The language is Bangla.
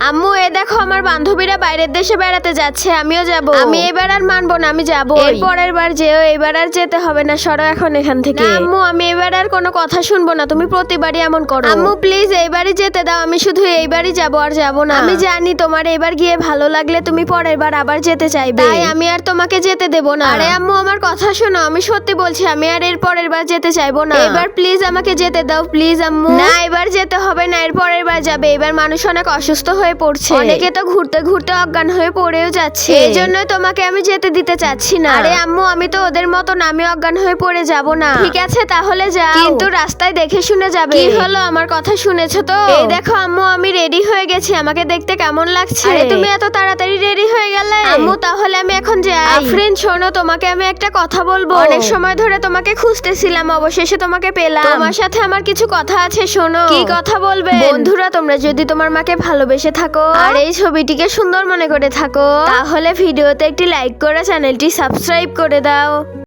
আম্মু এই দেখো আমার বান্ধবীরা বাইরের দেশে বেড়াতে যাচ্ছে, আমিও যাব। আমি এবার আর মানবো না, আমি যাব। এর পরের বার যেও, এবার আর যেতে হবে না, সরো এখন এখান থেকে। আম্মু আমি এবার আর কোনো কথা শুনবো না, তুমি প্রতিবারই এমন করো। আম্মু প্লিজ এইবারই যেতে দাও, আমি শুধু এইবারই যাব, আর যাব না। আমি জানি তোমার এবার গিয়ে ভালো লাগলে তুমি পরের বার আবার যেতে চাইবে, তাই আমি আর তোমাকে যেতে দেব না। আরে আম্মু আমার কথা শোনো, আমি সত্যি বলছি আমি আর এর পরের বার যেতে চাইবো না। এবার প্লিজ আমাকে যেতে দাও, প্লিজ আম্মু। না এবার যেতে হবে না, এর পরের বার যাবে। এবার মানুষ অনেক অসুস্থ হয়ে পড়ছে, অনেকে তো ঘুরতে ঘুরতে অজ্ঞান হয়ে পড়েও যাচ্ছে, এই জন্যই তোমাকে আমি যেতে দিতে চাচ্ছি না। আরে আম্মু আমি তো ওদের মতো না, আমি অজ্ঞান হয়ে পড়ে যাব না। ঠিক আছে তাহলে যাও, কিন্তু রাস্তায় দেখে শুনে যাবে। কি হলো, আমার কথা শুনেছো তো? এই দেখো আম্মু আমি রেডি হয়ে গেছি, আমাকে দেখতে কেমন লাগছে? আরে তুমি এত তাড়াতাড়ি রেডি হয়ে গেলে? আম্মু তাহলে আমি এখন যাই। আফরিন শোনো, তোমাকে আমি একটা কথা বলবো। অনেক সময় ধরে তোমাকে খুঁজতেছিলাম, অবশেষে তোমাকে পেলাম। তোমার সাথে আমার কিছু কথা আছে, শোনো। কি কথা বলবে? বন্ধুরা তোমরা যদি তোমার মাকে ভালোবেসে থাকো আর এই ছবিটিকে সুন্দর মনে করে থাকো, তাহলে ভিডিওতে একটি লাইক করে চ্যানেলটি সাবস্ক্রাইব করে দাও।